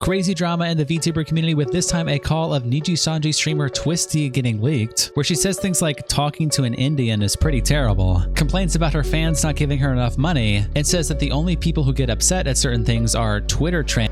Crazy drama in the VTuber community with this time a call of Nijisanji streamer Twisty getting leaked, where she says things like talking to an Indian is pretty terrible, complains about her fans not giving her enough money, and says that the only people who get upset at certain things are Twitter trans,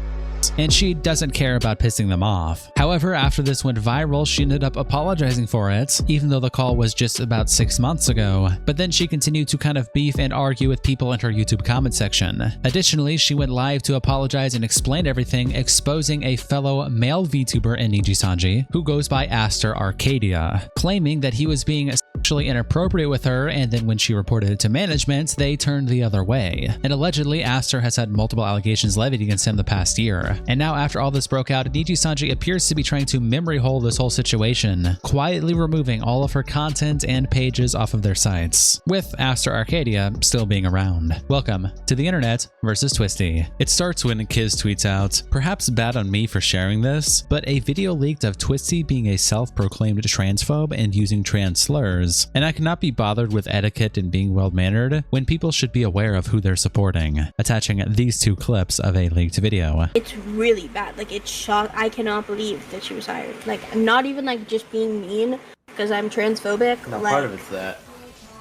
and she doesn't care about pissing them off. However, after this went viral, she ended up apologizing for it, even though the call was just about 6 months ago. But then she continued to kind of beef and argue with people in her YouTube comment section. Additionally, she went live to apologize and explain everything, exposing a fellow male VTuber in Nijisanji, who goes by Aster Arcadia, claiming that he was being sexually inappropriate with her, and then when she reported it to management, they turned the other way. And allegedly, Aster has had multiple allegations levied against him the past year. And now after all this broke out, Nijisanji appears to be trying to memory hole this whole situation, quietly removing all of her content and pages off of their sites, with Aster Arcadia still being around. Welcome to the internet versus Twisty. It starts when Kiz tweets out, "Perhaps bad on me for sharing this, but a video leaked of Twisty being a self-proclaimed transphobe and using trans slurs, and I cannot be bothered with etiquette and being well-mannered when people should be aware of who they're supporting," attaching these two clips of a leaked video. It's really bad. Like, it's shocked. I cannot believe that she was hired. Like, I'm not even like just being mean because I'm transphobic. No, like, part of it's that.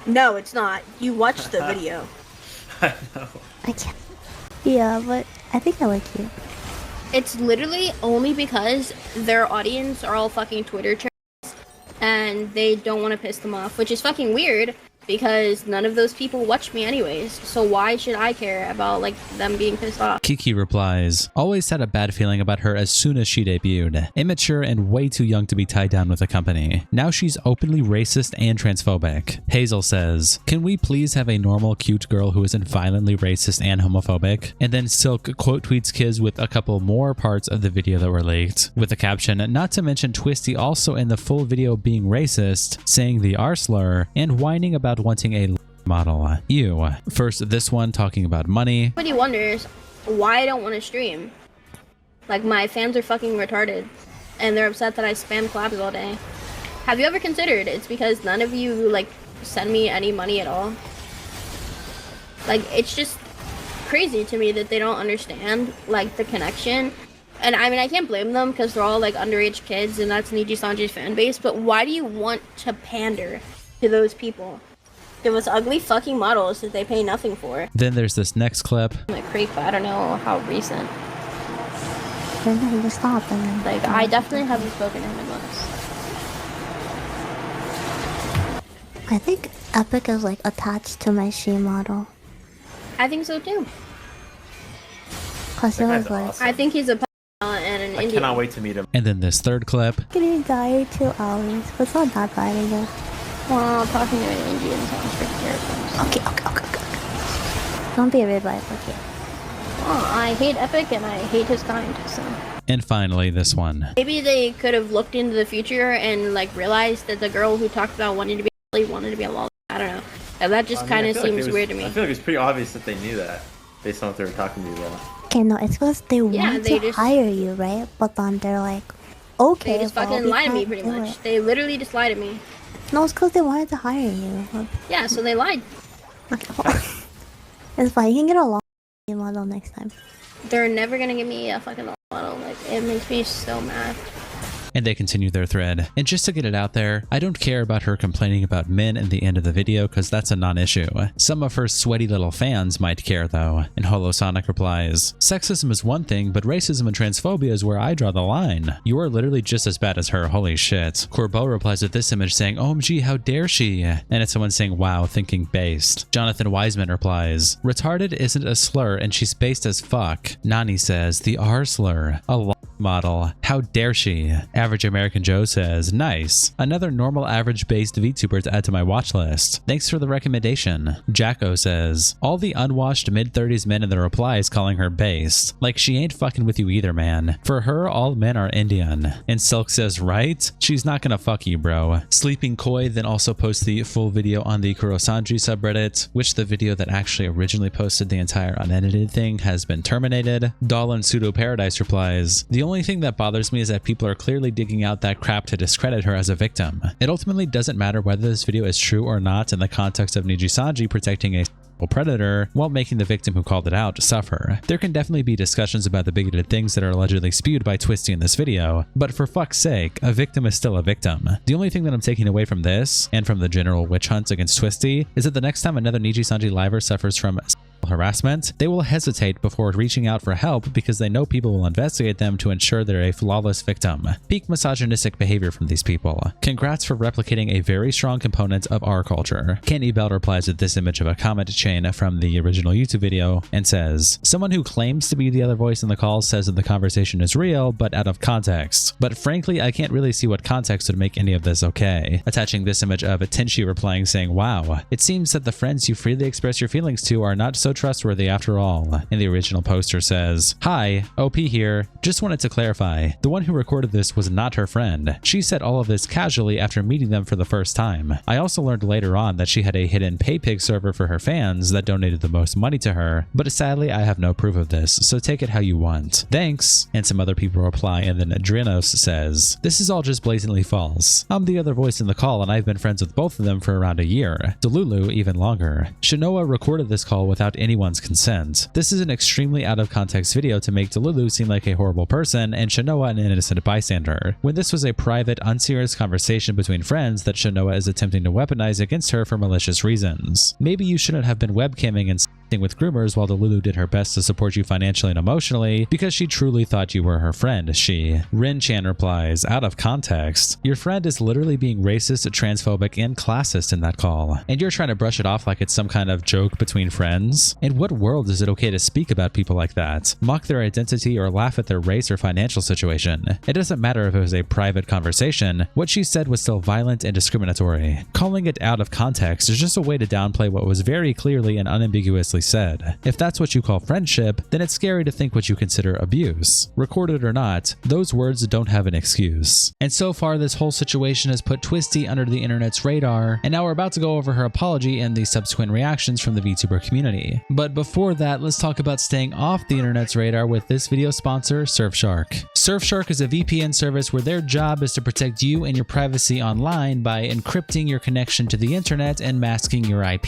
No, it's not. You watched the video. I know. I can't. Yeah, but I think I like you. It's literally only because their audience are all fucking Twitter trans and they don't want to piss them off, which is fucking weird because none of those people watch me anyways. So why should I care about like them being pissed off? Kiki replies, "Always had a bad feeling about her as soon as she debuted. Immature and way too young to be tied down with a company. Now she's openly racist and transphobic." Hazel says, "Can we please have a normal cute girl who isn't violently racist and homophobic?" And then Silk quote tweets Kiz with a couple more parts of the video that were leaked, with the caption, "Not to mention Twisty also in the full video being racist, saying the R slur, and whining about wanting a model. Ew." First, this one talking about money. Everybody wonders why I don't want to stream. Like, my fans are fucking retarded and they're upset that I spam collabs all day. Have you ever considered it's because none of you like send me any money at all? Like, it's just crazy to me that they don't understand like the connection. And I mean, I can't blame them because they're all like underage kids and that's Nijisanji's fan base, but why do you want to pander to those people? Give us ugly fucking models that they pay nothing for. Then there's this next clip. I'm a creep, but I don't know how recent. Then you just stop and then... Like, I definitely haven't spoken to him in months. I think Epic is like attached to my she model. I think so too. Cause it was like... Awesome. I think he's a and an I Indian. cannot wait to meet him. And then this third clip. Getting died 2 hours, but it's not that bad, I guess. Well, talking to an Indian sounds pretty terrifying. Okay. Don't be a red light, okay. Well, I hate Epic and I hate his kind, so. And finally, this one. Maybe they could have looked into the future and like realized that the girl who talked about wanting to be a lol. I don't know. And that just kind of seems weird to me. I feel like it's pretty obvious that they knew that based on what they were talking to you about. Okay, no, it's because they want to just hire you, right? But then they're like, okay, They just well, fucking we lied to me can't pretty do much. it. They literally just lied to me. No, it's because they wanted to hire you. Yeah, so they lied. Okay, it's fine. You can get a long model next time. They're never gonna give me a fucking model. Like, it makes me so mad. And they continue their thread. And just to get it out there, I don't care about her complaining about men in the end of the video because that's a non-issue. Some of her sweaty little fans might care though. And Holosonic replies, "Sexism is one thing, but racism and transphobia is where I draw the line. You are literally just as bad as her, holy shit." Corbeau replies with this image saying, "OMG, how dare she?" And it's someone saying, "Wow, thinking based." Jonathan Wiseman replies, "Retarded isn't a slur and she's based as fuck." Nani says, "The R slur. A model. How dare she?" Average American Joe says, "Nice. Another normal average based VTuber to add to my watch list. Thanks for the recommendation." Jacko says, "All the unwashed mid-30s men in the replies calling her based. Like she ain't fucking with you either, man. For her, all men are Indian." And Silk says, "Right? She's not gonna fuck you, bro." Sleeping Koi then also posts the full video on the Kurosanji subreddit, which the video that actually originally posted the entire unedited thing has been terminated. Doll and Pseudo Paradise replies, "The only thing that bothers me is that people are clearly digging out that crap to discredit her as a victim. It ultimately doesn't matter whether this video is true or not in the context of Nijisanji protecting a predator while making the victim who called it out suffer. There can definitely be discussions about the bigoted things that are allegedly spewed by Twisty in this video, but for fuck's sake, a victim is still a victim. The only thing that I'm taking away from this, and from the general witch hunt against Twisty, is that the next time another Nijisanji liver suffers from harassment, they will hesitate before reaching out for help because they know people will investigate them to ensure they're a flawless victim. Peak misogynistic behavior from these people. Congrats for replicating a very strong component of our culture. Kenny Bell replies with this image of a comment chain from the original YouTube video and says, someone who claims to be the other voice in the call says that the conversation is real but out of context. But frankly, I can't really see what context would make any of this okay. Attaching this image of Tenshi replying saying, wow, it seems that the friends you freely express your feelings to are not so trustworthy after all. And the original poster says, hi, OP here. Just wanted to clarify, the one who recorded this was not her friend. She said all of this casually after meeting them for the first time. I also learned later on that she had a hidden PayPig server for her fans that donated the most money to her, but sadly I have no proof of this, so take it how you want. Thanks. And some other people reply, and then Adrenos says, this is all just blatantly false. I'm the other voice in the call and I've been friends with both of them for around a year. Delulu even longer. Shinoa recorded this call without anyone's consent. This is an extremely out of context video to make Delulu seem like a horrible person and Shinoa an innocent bystander, when this was a private, unserious conversation between friends that Shinoa is attempting to weaponize against her for malicious reasons. Maybe you shouldn't have been webcamming and with groomers while Delulu did her best to support you financially and emotionally because she truly thought you were her friend, she. Rin-chan replies, out of context. Your friend is literally being racist, transphobic, and classist in that call, and you're trying to brush it off like it's some kind of joke between friends? In what world is it okay to speak about people like that, mock their identity, or laugh at their race or financial situation? It doesn't matter if it was a private conversation, what she said was still violent and discriminatory. Calling it out of context is just a way to downplay what was very clearly and unambiguously said. If that's what you call friendship, then it's scary to think what you consider abuse. Recorded or not, those words don't have an excuse. And so far, this whole situation has put Twisty under the internet's radar, and now we're about to go over her apology and the subsequent reactions from the VTuber community. But before that, let's talk about staying off the internet's radar with this video sponsor, Surfshark. Surfshark is a VPN service where their job is to protect you and your privacy online by encrypting your connection to the internet and masking your IP,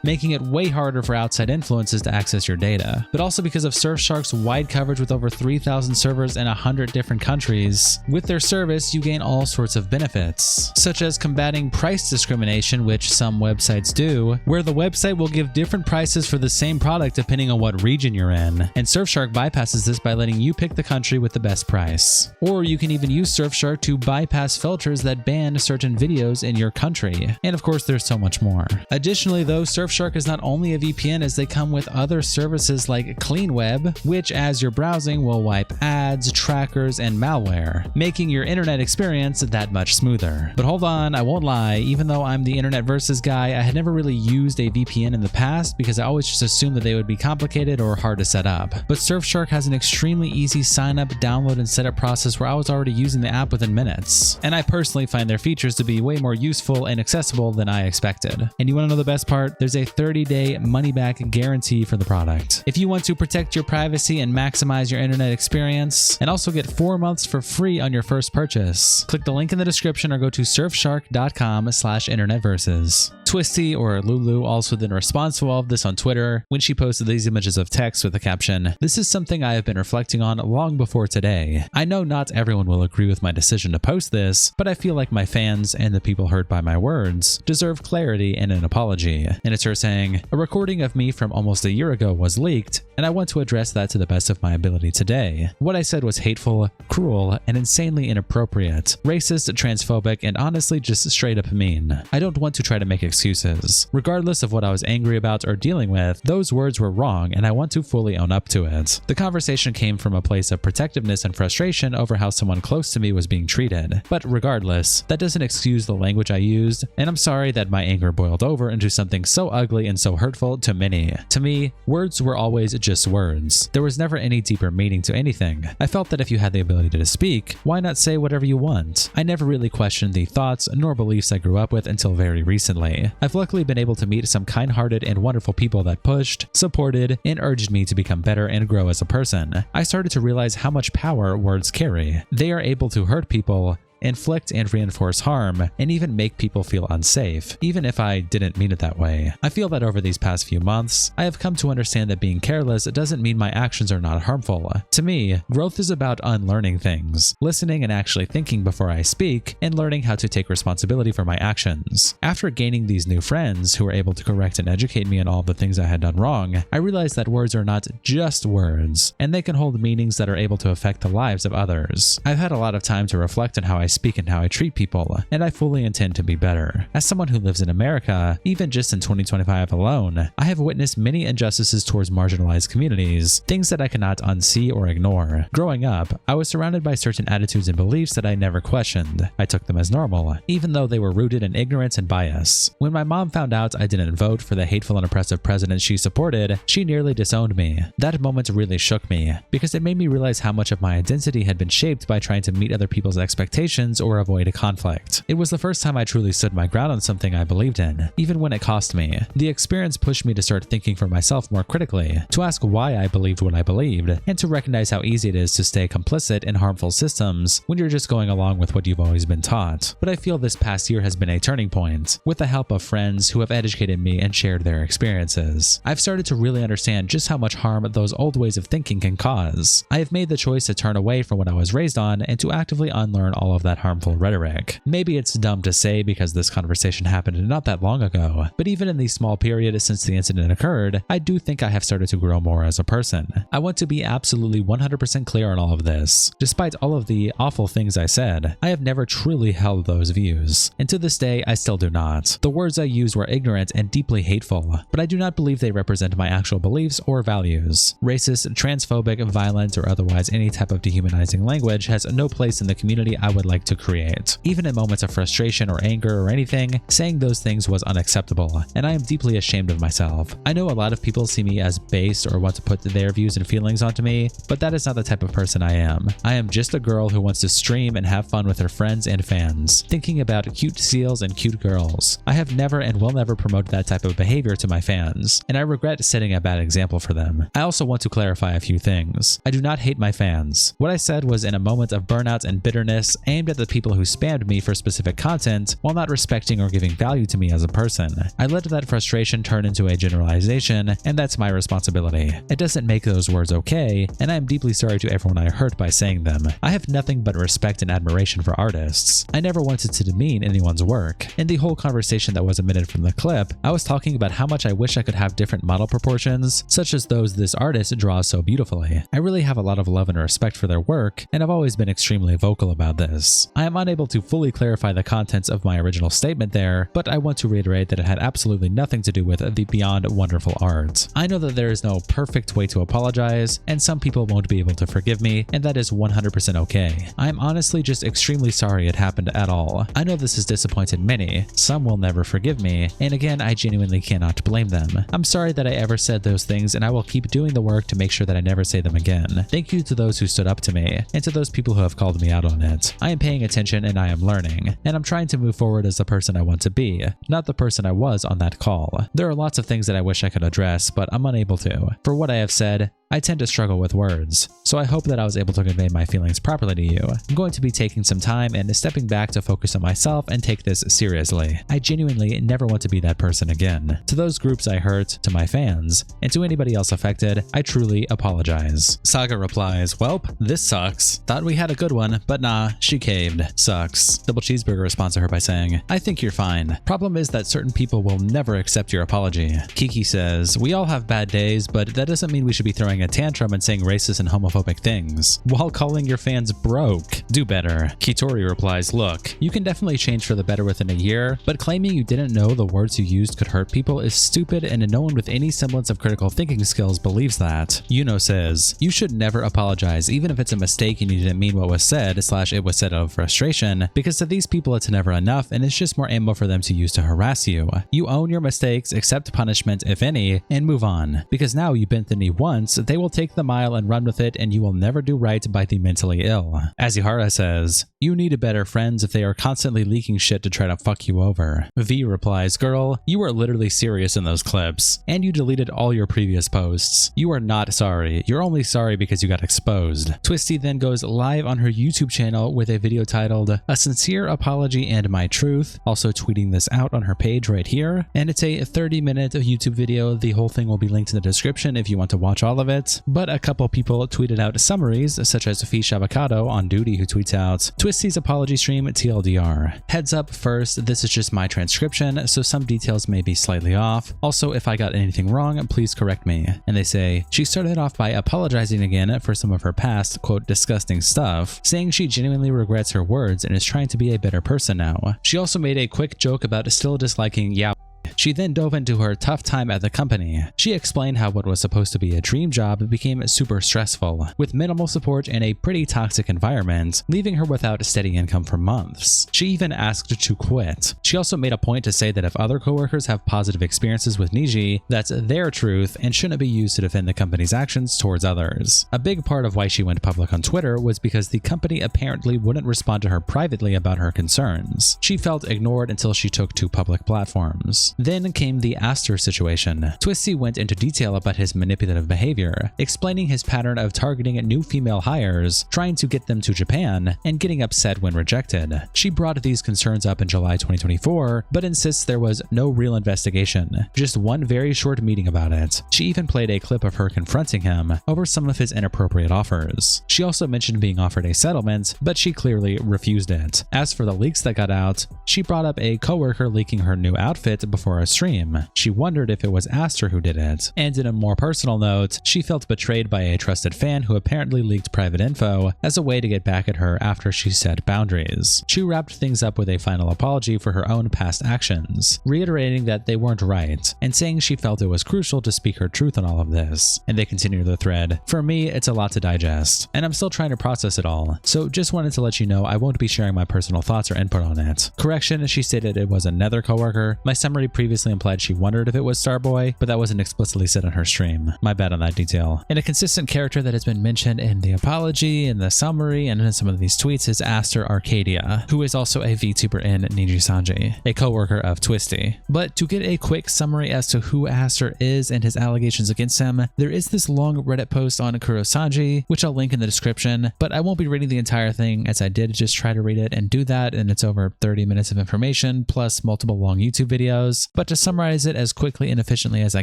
making it way harder for outside influences to access your data. But also because of Surfshark's wide coverage with over 3,000 servers in 100 different countries, with their service you gain all sorts of benefits, such as combating price discrimination, which some websites do, where the website will give different prices for the same product depending on what region you're in, and Surfshark bypasses this by letting you pick the country with the best price. Or you can even use Surfshark to bypass filters that ban certain videos in your country. And of course, there's so much more. Additionally though, Surfshark is not only a VPN, as they come with other services like Clean Web, which as you're browsing will wipe ads, trackers, and malware, making your internet experience that much smoother. But hold on, I won't lie, even though I'm the internet versus guy, I had never really used a VPN in the past because I always just assumed that they would be complicated or hard to set up. But Surfshark has an extremely easy sign up, download, and setup process where I was already using the app within minutes. And I personally find their features to be way more useful and accessible than I expected. And you want to know the best part? There's a 30-day money-back guarantee for the product. If you want to protect your privacy and maximize your internet experience, and also get 4 months for free on your first purchase, click the link in the description or go to surfshark.com/internetverses. Twisty, or Lulu, also then responds to all of this on Twitter when she posted these images of text with the caption, "This is something I have been reflecting on long before today. I know not everyone will agree with my decision to post this, but I feel like my fans and the people hurt by my words deserve clarity and an apology." And it's her saying, "A recording of me from almost a year ago was leaked, and I want to address that to the best of my ability today. What I said was hateful, cruel, and insanely inappropriate, racist, transphobic, and honestly just straight up mean. I don't want to try to make excuses. Regardless of what I was angry about or dealing with, those words were wrong and I want to fully own up to it. The conversation came from a place of protectiveness and frustration over how someone close to me was being treated. But regardless, that doesn't excuse the language I used, and I'm sorry that my anger boiled over into something so ugly and so hurtful to many. To me, words were always just words. There was never any deeper meaning to anything. I felt that if you had the ability to speak, why not say whatever you want? I never really questioned the thoughts nor beliefs I grew up with until very recently. I've luckily been able to meet some kind-hearted and wonderful people that pushed, supported, and urged me to become better and grow as a person. I started to realize how much power words carry. They are able to hurt people, inflict and reinforce harm, and even make people feel unsafe, even if I didn't mean it that way. I feel that over these past few months, I have come to understand that being careless doesn't mean my actions are not harmful. To me, growth is about unlearning things, listening and actually thinking before I speak, and learning how to take responsibility for my actions. After gaining these new friends who were able to correct and educate me on all the things I had done wrong, I realized that words are not just words, and they can hold meanings that are able to affect the lives of others. I've had a lot of time to reflect on how I speak and how I treat people, and I fully intend to be better. As someone who lives in America, even just in 2025 alone, I have witnessed many injustices towards marginalized communities, things that I cannot unsee or ignore. Growing up, I was surrounded by certain attitudes and beliefs that I never questioned. I took them as normal, even though they were rooted in ignorance and bias. When my mom found out I didn't vote for the hateful and oppressive president she supported, she nearly disowned me. That moment really shook me, because it made me realize how much of my identity had been shaped by trying to meet other people's expectations or avoid a conflict. It was the first time I truly stood my ground on something I believed in, even when it cost me. The experience pushed me to start thinking for myself more critically, to ask why I believed what I believed, and to recognize how easy it is to stay complicit in harmful systems when you're just going along with what you've always been taught. But I feel this past year has been a turning point, with the help of friends who have educated me and shared their experiences. I've started to really understand just how much harm those old ways of thinking can cause. I have made the choice to turn away from what I was raised on and to actively unlearn all of that harmful rhetoric. Maybe it's dumb to say because this conversation happened not that long ago, but even in the small period since the incident occurred, I do think I have started to grow more as a person. I want to be absolutely 100% clear on all of this. Despite all of the awful things I said, I have never truly held those views, and to this day I still do not. The words I used were ignorant and deeply hateful, but I do not believe they represent my actual beliefs or values. Racist, transphobic, violent, or otherwise any type of dehumanizing language has no place in the community I would like to create. Even in moments of frustration or anger or anything, saying those things was unacceptable, and I am deeply ashamed of myself. I know a lot of people see me as based or want to put their views and feelings onto me, but that is not the type of person I am. I am just a girl who wants to stream and have fun with her friends and fans, thinking about cute seals and cute girls. I have never and will never promote that type of behavior to my fans, and I regret setting a bad example for them. I also want to clarify a few things. I do not hate my fans. What I said was in a moment of burnout and bitterness aimed at the people who spammed me for specific content while not respecting or giving value to me as a person. I let that frustration turn into a generalization, and that's my responsibility. It doesn't make those words okay, and I am deeply sorry to everyone I hurt by saying them. I have nothing but respect and admiration for artists. I never wanted to demean anyone's work. In the whole conversation that was omitted from the clip, I was talking about how much I wish I could have different model proportions, such as those this artist draws so beautifully. I really have a lot of love and respect for their work, and I've always been extremely vocal about this. I am unable to fully clarify the contents of my original statement there, but I want to reiterate that it had absolutely nothing to do with the beyond wonderful art. I know that there is no perfect way to apologize, and some people won't be able to forgive me, and that is 100% okay. I am honestly just extremely sorry it happened at all. I know this has disappointed many. Some will never forgive me, and again, I genuinely cannot blame them. I'm sorry that I ever said those things, and I will keep doing the work to make sure that I never say them again. Thank you to those who stood up to me, and to those people who have called me out on it. I am paying attention and I am learning, and I'm trying to move forward as the person I want to be, not the person I was on that call. There are lots of things that I wish I could address, but I'm unable to. For what I have said, I tend to struggle with words, so I hope that I was able to convey my feelings properly to you. I'm going to be taking some time and stepping back to focus on myself and take this seriously. I genuinely never want to be that person again. To those groups I hurt, to my fans, and to anybody else affected, I truly apologize. Saga replies, "Welp, this sucks. Thought we had a good one, but nah, she caved. Sucks." Double Cheeseburger responds to her by saying, "I think you're fine. Problem is that certain people will never accept your apology." Kiki says, "We all have bad days, but that doesn't mean we should be throwing a tantrum and saying racist and homophobic things while calling your fans broke. Do better." Kitori replies, "Look, you can definitely change for the better within a year, but claiming you didn't know the words you used could hurt people is stupid, and no one with any semblance of critical thinking skills believes that." Yuno says, "You should never apologize, even if it's a mistake and you didn't mean what was said / it was said out of frustration, because to these people it's never enough and it's just more ammo for them to use to harass you. You own your mistakes, accept punishment if any, and move on, because now you bent the knee once, they will take the mile and run with it, and and you will never do right by the mentally ill. Azihara says, you need better friends if they are constantly leaking shit to try to fuck you over. V replies, girl, you were literally serious in those clips, and you deleted all your previous posts. You are not sorry. You're only sorry because you got exposed. Twisty then goes live on her YouTube channel with a video titled A Sincere Apology and My Truth, also tweeting this out on her page right here, and it's a 30-minute YouTube video. The whole thing will be linked in the description if you want to watch all of it, but a couple people tweeted out summaries, such as Fish Avocado on duty, who tweets out, Twisty's apology stream TLDR. Heads up first, this is just my transcription, so some details may be slightly off. Also, if I got anything wrong, please correct me. And they say, she started off by apologizing again for some of her past, quote, disgusting stuff, saying she genuinely regrets her words and is trying to be a better person now. She also made a quick joke about still disliking Yao. She then dove into her tough time at the company. She explained how what was supposed to be a dream job became super stressful, with minimal support and a pretty toxic environment, leaving her without a steady income for months. She even asked to quit. She also made a point to say that if other coworkers have positive experiences with Niji, that's their truth and shouldn't be used to defend the company's actions towards others. A big part of why she went public on Twitter was because the company apparently wouldn't respond to her privately about her concerns. She felt ignored until she took to public platforms. Then came the Aster situation. Twisty went into detail about his manipulative behavior, explaining his pattern of targeting new female hires, trying to get them to Japan, and getting upset when rejected. She brought these concerns up in July 2024, but insists there was no real investigation, just one very short meeting about it. She even played a clip of her confronting him over some of his inappropriate offers. She also mentioned being offered a settlement, but she clearly refused it. As for the leaks that got out, she brought up a coworker leaking her new outfit before a stream. She wondered if it was Aster who did it. And in a more personal note, she felt betrayed by a trusted fan who apparently leaked private info as a way to get back at her after she set boundaries. She wrapped things up with a final apology for her own past actions, reiterating that they weren't right, and saying she felt it was crucial to speak her truth on all of this. And they continue the thread. For me, it's a lot to digest, and I'm still trying to process it all, so just wanted to let you know I won't be sharing my personal thoughts or input on it. Correction, she stated it was another coworker. My summary previously implied she wondered if it was Starboy, but that wasn't explicitly said on her stream. My bad on that detail. And a consistent character that has been mentioned in the apology, in the summary, and in some of these tweets is Aster Arcadia, who is also a VTuber in Nijisanji, a coworker of Twisty. But to get a quick summary as to who Aster is and his allegations against him, there is this long Reddit post on Kurosanji, which I'll link in the description, but I won't be reading the entire thing as I did just try to read it and do that, and it's over 30 minutes of information plus multiple long YouTube videos. But to summarize it as quickly and efficiently as I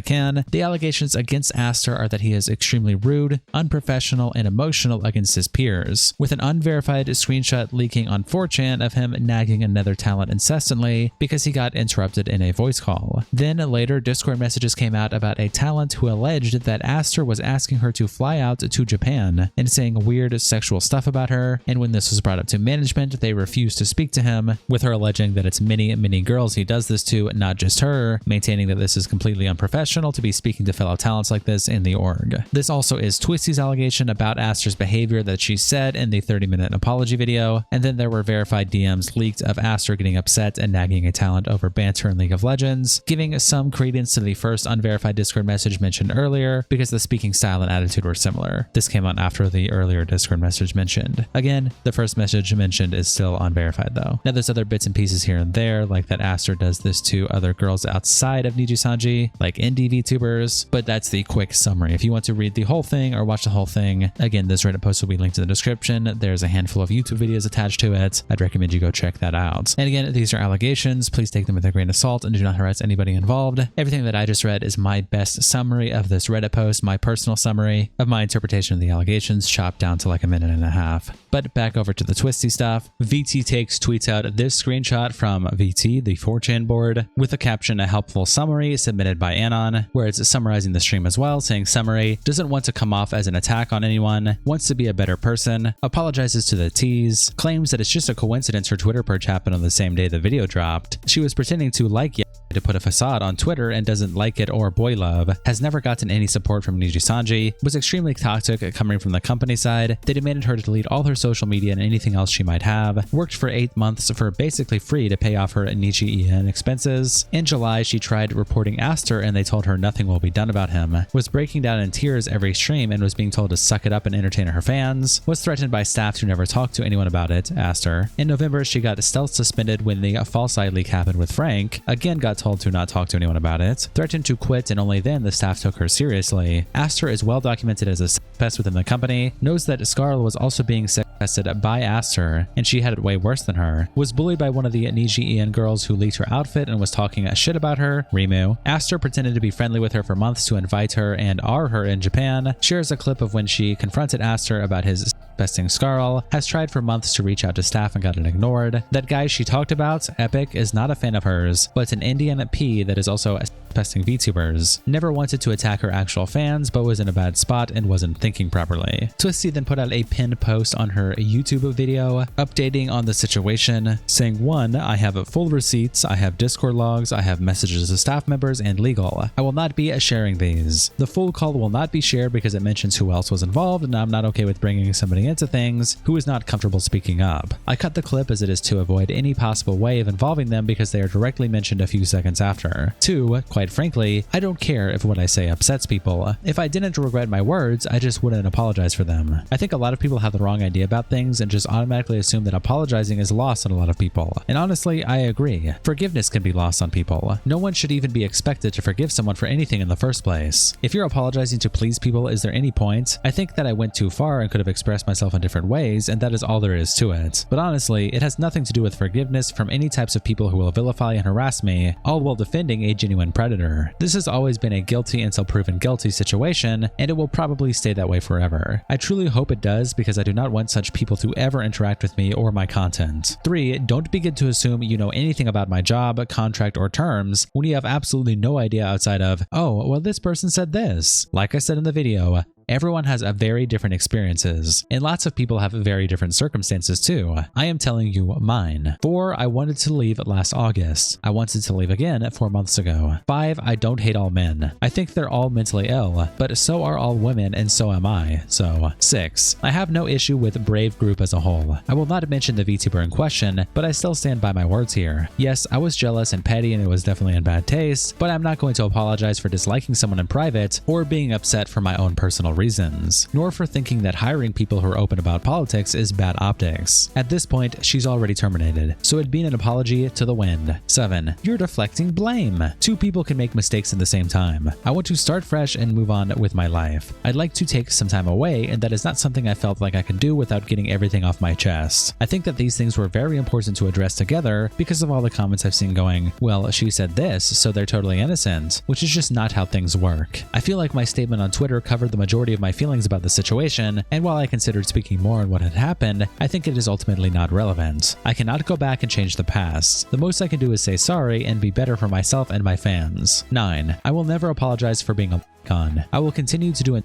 can, the allegations against Aster are that he is extremely rude, unprofessional, and emotional against his peers, with an unverified screenshot leaking on 4chan of him nagging another talent incessantly because he got interrupted in a voice call. Then later, Discord messages came out about a talent who alleged that Aster was asking her to fly out to Japan and saying weird sexual stuff about her, and when this was brought up to management, they refused to speak to him, with her alleging that it's many girls he does this to, not just her, maintaining that this is completely unprofessional to be speaking to fellow talents like this in the org. This also is Twisty's allegation about Aster's behavior that she said in the 30-minute apology video, and then there were verified DMs leaked of Aster getting upset and nagging a talent over banter in League of Legends, giving some credence to the first unverified Discord message mentioned earlier because the speaking style and attitude were similar. This came out after the earlier Discord message mentioned. Again, the first message mentioned is still unverified though. Now there's other bits and pieces here and there, like that Aster does this to other girls outside of Nijisanji, like indie VTubers, but that's the quick summary. If you want to read the whole thing or watch the whole thing, again, this Reddit post will be linked in the description. There's a handful of YouTube videos attached to it. I'd recommend you go check that out. And again, these are allegations. Please take them with a grain of salt and do not harass anybody involved. Everything that I just read is my best summary of this Reddit post, my personal summary of my interpretation of the allegations, chopped down to like a minute and a half. But back over to the Twisty stuff. VT Takes tweets out this screenshot from VT, the 4chan board, with a caption, a helpful summary submitted by Anon, where it's summarizing the stream as well, saying summary, doesn't want to come off as an attack on anyone, wants to be a better person, apologizes to the T's, claims that it's just a coincidence her Twitter purge happened on the same day the video dropped. She was pretending to like to put a facade on Twitter and doesn't like it or boy love, has never gotten any support from Nijisanji, was extremely toxic coming from the company side. They demanded her to delete all her social media and anything else she might have, worked for 8 months for basically free to pay off her Nijisan expenses. In July, she tried reporting Aster and they told her nothing will be done about him, was breaking down in tears every stream and was being told to suck it up and entertain her fans, was threatened by staff to never talk to anyone about it, Aster. In November, she got stealth suspended when the false eye leak happened with Frank, again got told to not talk to anyone about it, threatened to quit, and only then the staff took her seriously. Aster is well documented as a sex pest within the company, knows that Scarl was also being sex pested by Aster, and she had it way worse than her, was bullied by one of the Nijisan girls who leaked her outfit and was talking shit about her, Rimu. Aster pretended to be friendly with her for months to invite her and her in Japan, shares a clip of when she confronted Aster about his besting Scarl, has tried for months to reach out to staff and gotten ignored. That guy she talked about, Epic, is not a fan of hers, but an Indian P that is also pesting VTubers. Never wanted to attack her actual fans, but was in a bad spot and wasn't thinking properly. Twisty then put out a pinned post on her YouTube video, updating on the situation, saying 1. I have full receipts, I have Discord logs, I have messages to staff members, and legal. I will not be sharing these. The full call will not be shared because it mentions who else was involved, and I'm not okay with bringing somebody into things who is not comfortable speaking up. I cut the clip as it is to avoid any possible way of involving them because they are directly mentioned a few seconds after. 2. Quite frankly, I don't care if what I say upsets people. If I didn't regret my words, I just wouldn't apologize for them. I think a lot of people have the wrong idea about things and just automatically assume that apologizing is lost on a lot of people. And honestly, I agree. Forgiveness can be lost on people. No one should even be expected to forgive someone for anything in the first place. If you're apologizing to please people, is there any point? I think that I went too far and could have expressed myself in different ways, and that is all there is to it. But honestly, it has nothing to do with forgiveness from any types of people who will vilify and harass me, all while defending a genuine predator. This has always been a guilty until proven guilty situation, and it will probably stay that way forever. I truly hope it does because I do not want such people to ever interact with me or my content. 3. Don't begin to assume you know anything about my job, contract, or terms when you have absolutely no idea outside of, oh, well, this person said this. Like I said in the video, everyone has a very different experiences, and lots of people have very different circumstances too. I am telling you mine. 4. I wanted to leave last August. I wanted to leave again 4 months ago. 5. I don't hate all men. I think they're all mentally ill, but so are all women and so am I. So 6. I have no issue with Brave Group as a whole. I will not mention the VTuber in question, but I still stand by my words here. Yes, I was jealous and petty and it was definitely in bad taste, but I'm not going to apologize for disliking someone in private or being upset for my own personal reasons, nor for thinking that hiring people who are open about politics is bad optics. At this point, she's already terminated, so it'd be an apology to the wind. 7. You're deflecting blame. 2 people can make mistakes at the same time. I want to start fresh and move on with my life. I'd like to take some time away, and that is not something I felt like I could do without getting everything off my chest. I think that these things were very important to address together because of all the comments I've seen going, well, she said this, so they're totally innocent, which is just not how things work. I feel like my statement on Twitter covered the majority of my feelings about the situation, and while I considered speaking more on what had happened, I think it is ultimately not relevant. I cannot go back and change the past. The most I can do is say sorry and be better for myself and my fans. 9. I will never apologize for being a con. I will continue to do a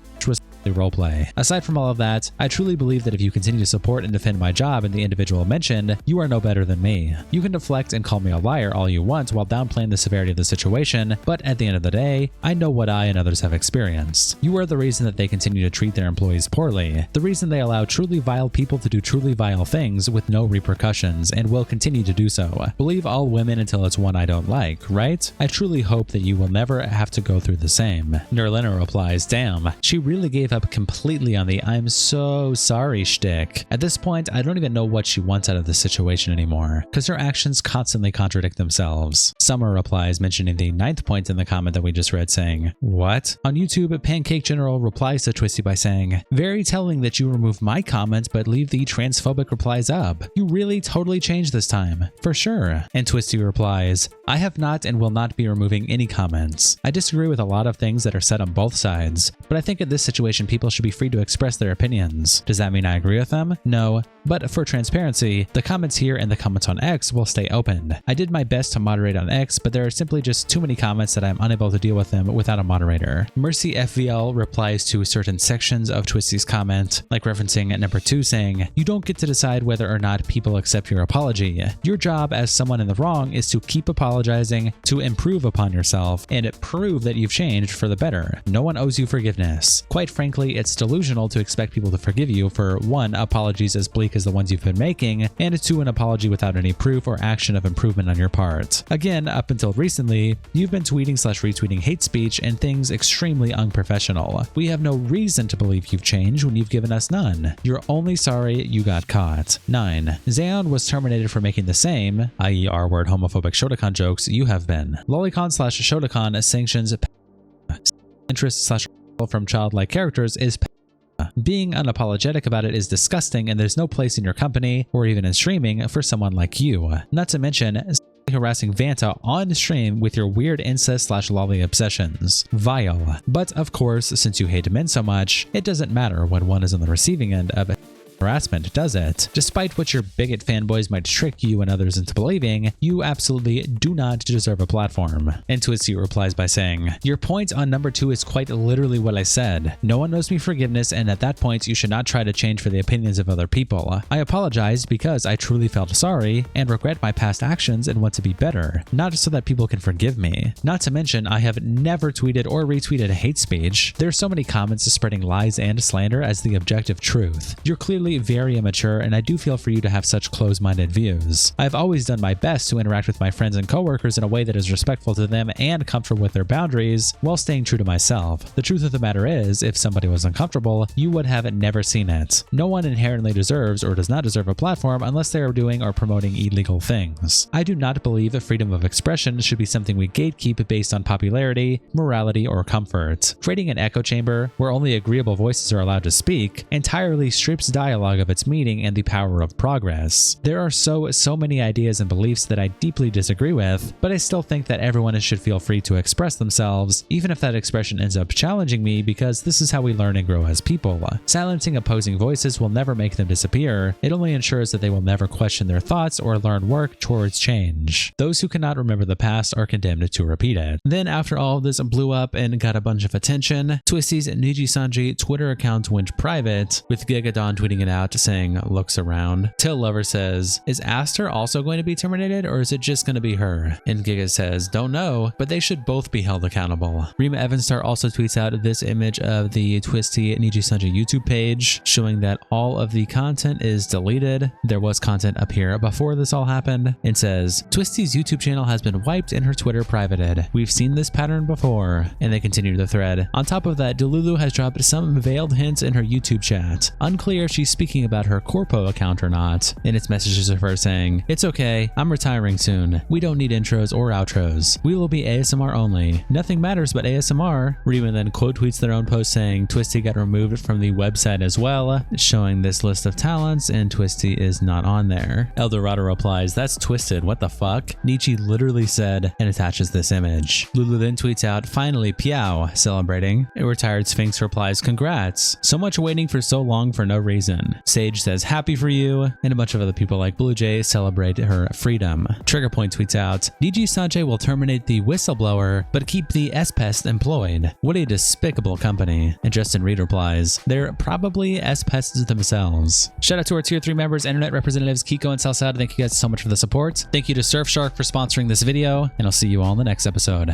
roleplay. Aside from all of that, I truly believe that if you continue to support and defend my job and the individual mentioned, you are no better than me. You can deflect and call me a liar all you want while downplaying the severity of the situation, but at the end of the day, I know what I and others have experienced. You are the reason that they continue to treat their employees poorly, the reason they allow truly vile people to do truly vile things with no repercussions and will continue to do so. Believe all women until it's one I don't like, right? I truly hope that you will never have to go through the same. Nerlina replies, damn, she really gave up completely on the I'm so sorry shtick. At this point, I don't even know what she wants out of this situation anymore, because her actions constantly contradict themselves. Summer replies, mentioning the 9th point in the comment that we just read, saying, what? On YouTube, Pancake General replies to Twisty by saying, very telling that you remove my comment but leave the transphobic replies up. You really totally changed this time. For sure. And Twisty replies, I have not and will not be removing any comments. I disagree with a lot of things that are said on both sides, but I think in this situation organization, people should be free to express their opinions. Does that mean I agree with them? No. But for transparency, the comments here and the comments on X will stay open. I did my best to moderate on X, but there are simply just too many comments that I'm unable to deal with them without a moderator. Mercy FVL replies to certain sections of Twisty's comment, like referencing at number 2 saying, "You don't get to decide whether or not people accept your apology. Your job as someone in the wrong is to keep apologizing, to improve upon yourself, and prove that you've changed for the better. No one owes you forgiveness. Quite frankly, it's delusional to expect people to forgive you for 1, apologies as bleak as the ones you've been making, and 2, an apology without any proof or action of improvement on your part. Again, up until recently, you've been tweeting/retweeting hate speech and things extremely unprofessional. We have no reason to believe you've changed when you've given us none. You're only sorry you got caught." 9. Zayon was terminated for making the same, i.e. R-word homophobic Shotokan jokes you have been. Lolicon/Shotokan sanctions interest/ from childlike characters is being unapologetic about it is disgusting, and there's no place in your company or even in streaming for someone like you. Not to mention harassing Vanta on stream with your weird incest/lolly obsessions. Vile. But of course, since you hate men so much, it doesn't matter when one is on the receiving end of harassment, does it? Despite what your bigot fanboys might trick you and others into believing, you absolutely do not deserve a platform. And Twisty replies by saying, "Your point on number 2 is quite literally what I said. No one owes me forgiveness, and at that point you should not try to change for the opinions of other people. I apologized because I truly felt sorry and regret my past actions and want to be better, not so that people can forgive me. Not to mention, I have never tweeted or retweeted hate speech. There's so many comments spreading lies and slander as the objective truth. You're clearly very immature, and I do feel for you to have such close-minded views. I've always done my best to interact with my friends and coworkers in a way that is respectful to them and comfortable with their boundaries while staying true to myself. The truth of the matter is, if somebody was uncomfortable, you would have never seen it. No one inherently deserves or does not deserve a platform unless they are doing or promoting illegal things. I do not believe that freedom of expression should be something we gatekeep based on popularity, morality, or comfort. Creating an echo chamber where only agreeable voices are allowed to speak entirely strips dialogue of its meaning and the power of progress. There are so many ideas and beliefs that I deeply disagree with, but I still think that everyone should feel free to express themselves, even if that expression ends up challenging me, because this is how we learn and grow as people. Silencing opposing voices will never make them disappear. It only ensures that they will never question their thoughts or learn work towards change. Those who cannot remember the past are condemned to repeat it. Then after all of this blew up and got a bunch of attention, Twisty's Nijisanji Twitter account went private, with Gigadon tweeting it out saying, "Looks around." Till Lover says, "Is Aster also going to be terminated, or is it just going to be her?" And Giga says, "Don't know, but they should both be held accountable." Rima Evanstar also tweets out this image of the Twisty Nijisanji YouTube page, showing that all of the content is deleted. There was content up here before this all happened, and says, "Twisty's YouTube channel has been wiped and her Twitter privated. We've seen this pattern before." And they continue the thread. On top of that, Delulu has dropped some veiled hints in her YouTube chat. Unclear if she's speaking about her Corpo account or not. In its messages of her saying, "It's okay, I'm retiring soon. We don't need intros or outros. We will be ASMR only. Nothing matters but ASMR." Rima then quote tweets their own post saying Twisty got removed from the website as well, showing this list of talents, and Twisty is not on there. Eldorado replies, "That's twisted, what the fuck?" Nietzsche literally said, and attaches this image. Lulu then tweets out, "Finally, Piao," celebrating. A retired Sphinx replies, "Congrats. So much waiting for so long for no reason." Sage says, "Happy for you," and a bunch of other people like Blue Jay celebrate her freedom. Triggerpoint tweets out, "Nijisanji will terminate the whistleblower, but keep the S-Pest employed. What a despicable company." And Justin Reed replies, "They're probably S-Pests themselves." Shout out to our tier 3 members, internet representatives Kiko and Salsad. Thank you guys so much for the support. Thank you to Surfshark for sponsoring this video, and I'll see you all in the next episode.